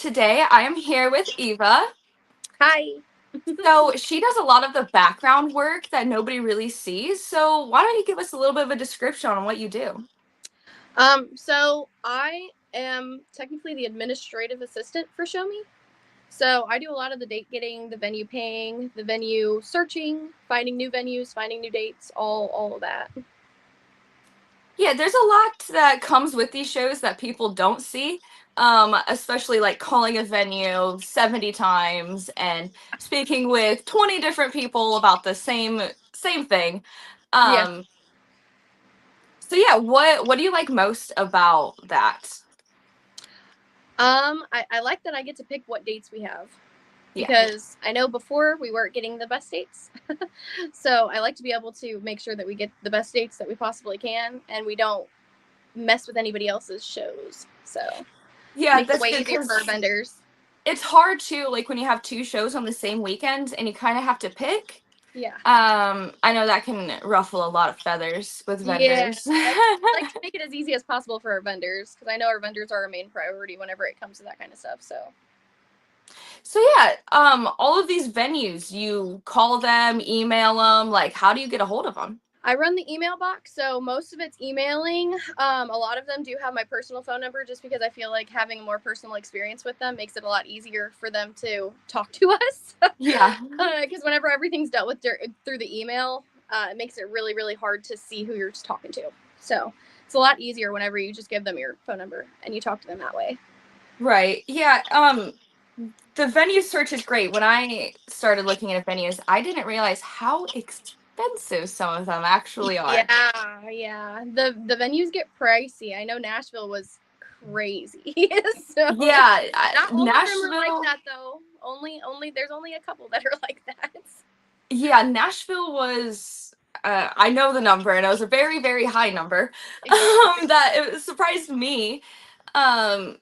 today I am here with Eva. Hi. So she does a lot of the background work that nobody really sees. So why don't you give us a little bit of a description on what you do? So I am technically the administrative assistant for Show Me. So I do a lot of the date getting, the venue paying, the venue searching, finding new venues, finding new dates, all of that. Yeah, there's a lot that comes with these shows that people don't see. Especially like calling a venue 70 times and speaking with 20 different people about the same thing. Yeah. Um, so yeah, what do you like most about that? I like that I get to pick what dates we have Yeah. because I know before we weren't getting the best dates. So I like to be able to make sure that we get the best dates that we possibly can and we don't mess with anybody else's shows. So Yeah, makes it that's way good easier for our because vendors. it's hard too, like when you have two shows on the same weekend and you kind of have to pick. Yeah. I know that can ruffle a lot of feathers with Yeah, vendors. I like to make it as easy as possible for our vendors because I know our vendors are our main priority whenever it comes to that kind of stuff. So So yeah, all of these venues, you call them, email them, like how do you get a hold of them? I run the email box, so most of it's emailing. A lot of them do have my personal phone number just because I feel like having a more personal experience with them makes it a lot easier for them to talk to us. Yeah. Because whenever everything's dealt with through the email, it makes it really, really hard to see who you're talking to. So it's a lot easier whenever you just give them your phone number and you talk to them that way. Right. Yeah. The venue search is great. When I started looking at venues, I didn't realize how expensive some of them actually are. Yeah. The venues get pricey. I know Nashville was crazy. So Yeah, not all of them are like Nashville. that though. Only there's only a couple that are like that. Yeah, Nashville was. I know the number, and it was a very, very high number. Exactly. That it surprised me. Um,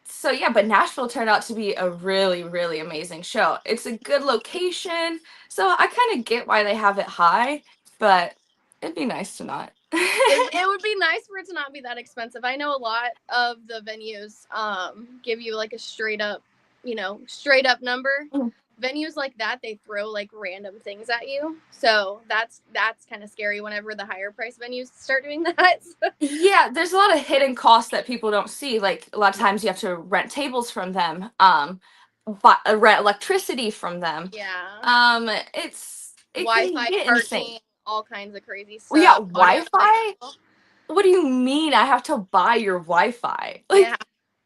so yeah, but Nashville turned out to be a really, really amazing show. It's a good location, so I kind of get why they have it high, but it'd be nice to not. It would be nice for it to not be that expensive. I know a lot of the venues give you like a straight up number. Venues like that, they throw like random things at you. So that's kind of scary whenever the higher price venues start doing that. Yeah, there's a lot of hidden costs that people don't see. Like a lot of times you have to rent tables from them, but rent electricity from them. Yeah. It can Wi-Fi, get insane. parking, all kinds of crazy Well, yeah, stuff. Audio Wi-Fi? technical. What do you mean I have to buy your Wi-Fi? Yeah.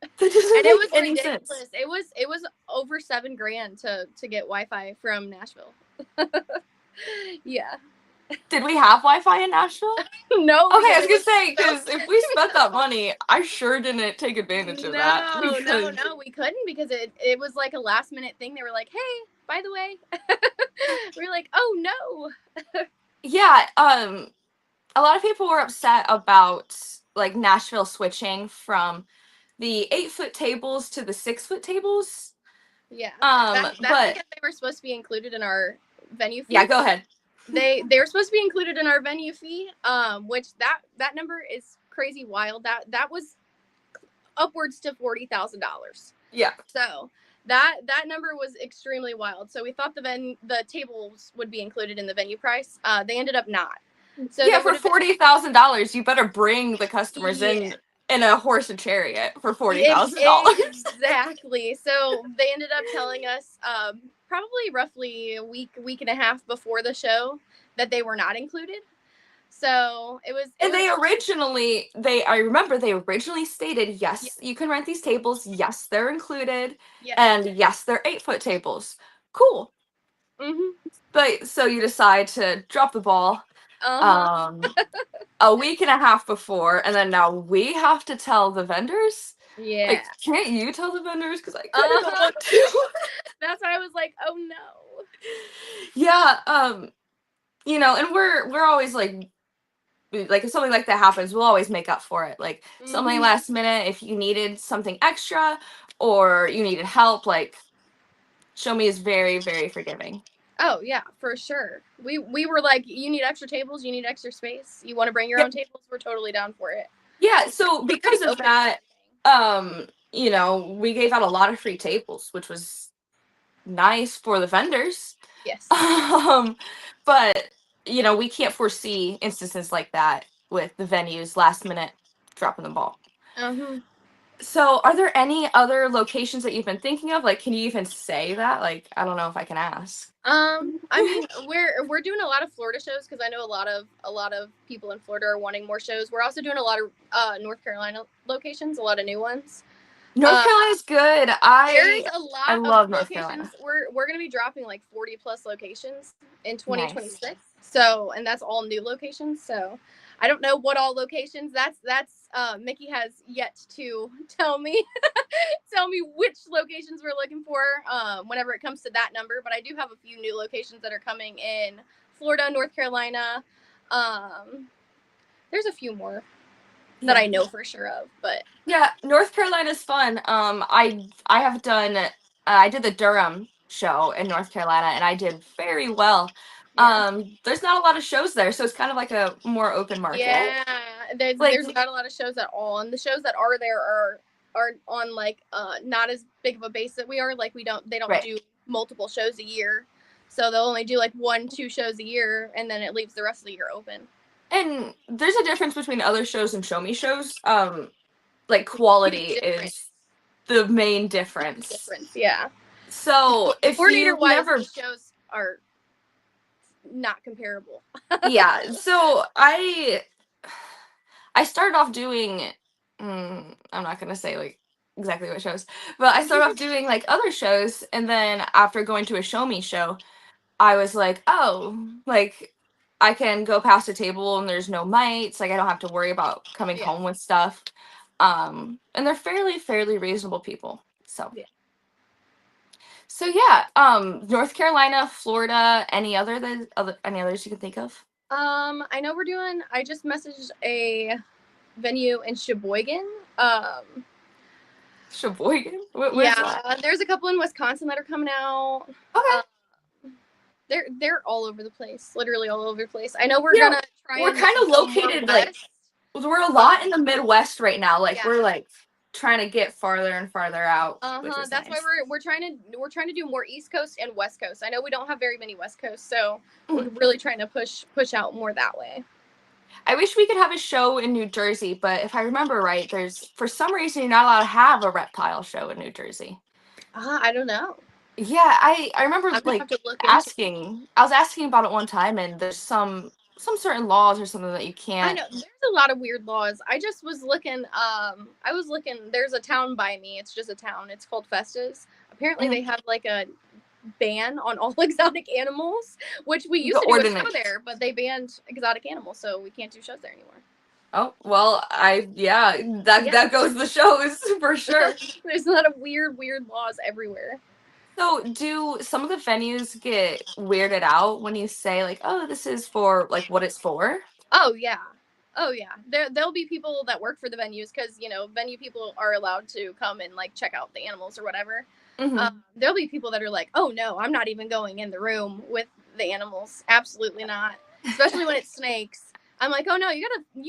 Like that doesn't And it make was any sense. ridiculous. It was over $7,000 to get Wi-Fi from Nashville. Yeah. Did we have Wi-Fi in Nashville? No, Okay, I because was it gonna was say so because if we spent that expensive. money, I sure didn't take advantage of that because No, we couldn't because it was like a last minute thing. They were like, "Hey, by the way." We were like, "Oh no." yeah, a lot of people were upset about like Nashville switching from the 8 foot tables to the 6 foot tables. Yeah. That's But because they were supposed to be included in our venue yeah, fee. go ahead. They were supposed to be included in our venue fee, which that number is crazy wild. That was upwards to $40,000. Yeah. So that number was extremely wild. So we thought the tables would be included in the venue price. They ended up not. So Yeah, they for would have been $40,000, you better bring the customers yeah. in a horse and chariot for $40,000. Exactly. So they ended up telling us probably roughly a week and a half before the show that they were not included. So it And was I remember they originally stated, yeah, yes, you can rent these tables. Yes, they're included. yeah. And yes, they're 8 foot tables. Cool. Mhm. But so you decide to drop the ball Uh-huh. um a week and a half before, and then now we have to tell the vendors? Yeah. Like, can't you tell the vendors? Because I kind of don't Uh-huh. want to. That's why I was like, "Oh no." Yeah, and we're always like if something like that happens, we'll always make up for it. Like something Mhm. last minute, if you needed something extra or you needed help, like Show Me is very, very forgiving. Oh yeah, for sure. We were like, "You need extra tables, you need extra space. You want to bring your Yep. own tables? We're totally down for it." Yeah, so We're because pretty of open with that, everything. you know, we gave out a lot of free tables, which was nice for the vendors. Yes. But you know, we can't foresee instances like that with the venues last minute dropping the ball. Uh-huh. So, are there any other locations that you've been thinking of? Like, can you even say that? Like, I don't know if I can ask. I mean, we're doing a lot of Florida shows because I know a lot of people in Florida are wanting more shows. We're also doing a lot of North Carolina locations, a lot of new ones. North Carolina's good. There's a I lot of love North locations. Carolina. We're gonna be dropping like 40 plus locations in Nice. 2026. So, and that's all new locations. So, I don't know what all locations. That's Mickey has yet to tell me tell me which locations we're looking for whenever it comes to that number. But I do have a few new locations that are coming in Florida, North Carolina. There's a few more that I know for sure of, but Yeah, North Carolina's fun. I have done I did the Durham show in North Carolina and I did very well. yeah. There's not a lot of shows there, so it's kind of like a more open market. Yeah, Like, there's not a lot of shows at all, and the shows that are there are on like not as big of a base that we are. Like they don't right. do multiple shows a year, so they'll only do like 1-2 shows a year, and then it leaves the rest of the year open. And there's a difference between other shows and show me shows. Like quality is the main difference. Yeah. So if Coordinator you wise, never these shows are not comparable. yeah, so I started off doing I'm not gonna say like exactly what shows, but I started off doing like other shows, and then after going to a show me show, I was like, oh, like I can go past a table and there's no mites, like I don't have to worry about coming home with stuff. And they're fairly reasonable people. So Yeah. so yeah, North Carolina, Florida, any others you can think of? I know I just messaged a venue in Sheboygan. Sheboygan? Where's that? Yeah, there's a couple in Wisconsin that are coming out. Okay. They're all over the place, literally all over the place. I know we're Yeah, gonna try we're and kind of go more located like west. we're a lot in the Midwest right now. Like Yeah. we're like trying to get farther and farther out, which Uh-huh. is That's why nice. we're trying to do more East Coast and West Coast. I know we don't have very many West Coast, so we're Mhm. really trying to push out more that way. I wish we could have a show in New Jersey, but if I remember right, there's for some reason you're not allowed to have a reptile show in New Jersey. I don't know. Yeah, I remember I'm gonna have like to look into. asking. I was asking about it one time, and there's some certain laws or something that you I can't. know there's a lot of weird laws. I just was looking. I was looking. There's a town by me. It's just a town. It's called Festus. Apparently, they Mhm. have like a ban on all exotic animals, which we used The to do a show ordinance. there, but they banned exotic animals, so we can't do shows there anymore. Oh well, that goes the shows for sure. There's a lot of weird laws everywhere. So, do some of the venues get weirded out when you say like, "Oh, this is for like what it's for"? Oh yeah. Oh yeah. There'll be people that work for the venues because venue people are allowed to come and like check out the animals or whatever. Mm-hmm. There'll be people that are like, oh no, I'm not even going in the room with the animals. Absolutely not. Especially when it's snakes. I'm like, oh no, you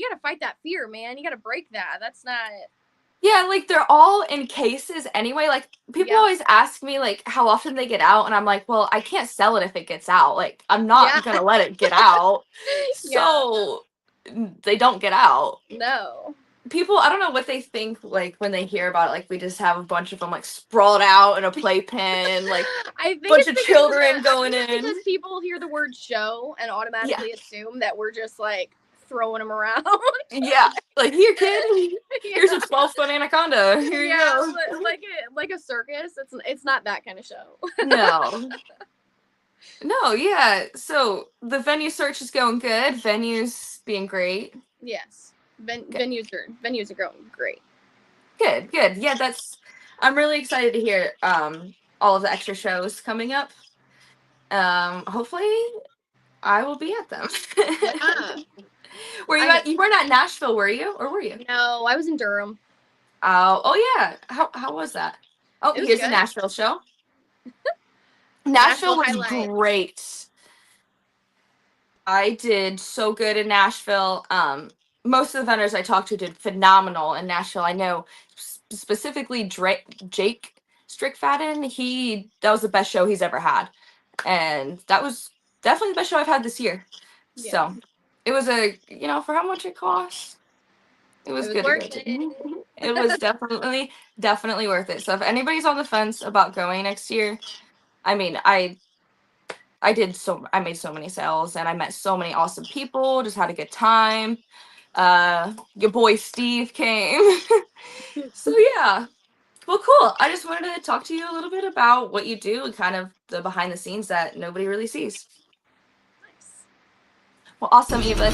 gotta fight that fear, man. You gotta break that. That's not. Yeah, like they're all in cases anyway. Like people Yeah. always ask me like how often they get out, and I'm like, well, I can't sell it if it gets out. Like I'm not Yeah. gonna let it get out. Yeah. So they don't get out. No. People, I don't know what they think like when they hear about it. Like we just have a bunch of them like sprawled out in a playpen, like I think bunch it's of because children going in. because people hear the word show and automatically assume that we're just like throwing them around. Yeah, like here, kid. Yeah. Here's a 12-foot anaconda. Here you go. Like a circus. It's not that kind of show. No. No, yeah. So the venue search is going good. Venues being great. Yes, venues are going great. Good. Yeah, I'm really excited to hear all of the extra shows coming up. Hopefully I will be at them. Yeah. Were you you weren't at Nashville, were you? Or were you? No, I was in Durham. Oh yeah. How was that? Oh, It was here's good. a Nashville show. Nashville was highlight. great. I did so good in Nashville. Most of the vendors I talked to did phenomenal in Nashville. I know specifically Jake Strickfaden, that was the best show he's ever had, and that was definitely the best show I've had this year. Yeah. So it was for how much it cost, it was good to go to. It was definitely worth it. So if anybody's on the fence about going next year, I mean, I made so many sales and I met so many awesome people, just had a good time. Your boy Steve came. So yeah. Well, cool. I just wanted to talk to you a little bit about what you do and kind of the behind the scenes that nobody really sees. Nice. Well, awesome, Eva.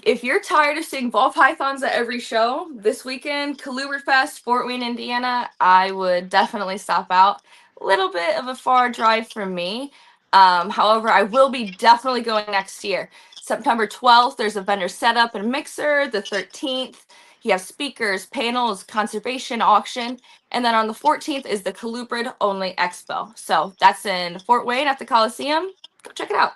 If you're tired of seeing ball pythons at every show, this weekend, Coluberfest, Fort Wayne, Indiana, I would definitely stop out. A little bit of a far drive from me. However, I will be definitely going next year. September 12th, there's a vendor setup and mixer. The 13th, you have speakers, panels, conservation auction. And then on the 14th is the Colubrid Only Expo. So that's in Fort Wayne at the Coliseum. Go check it out.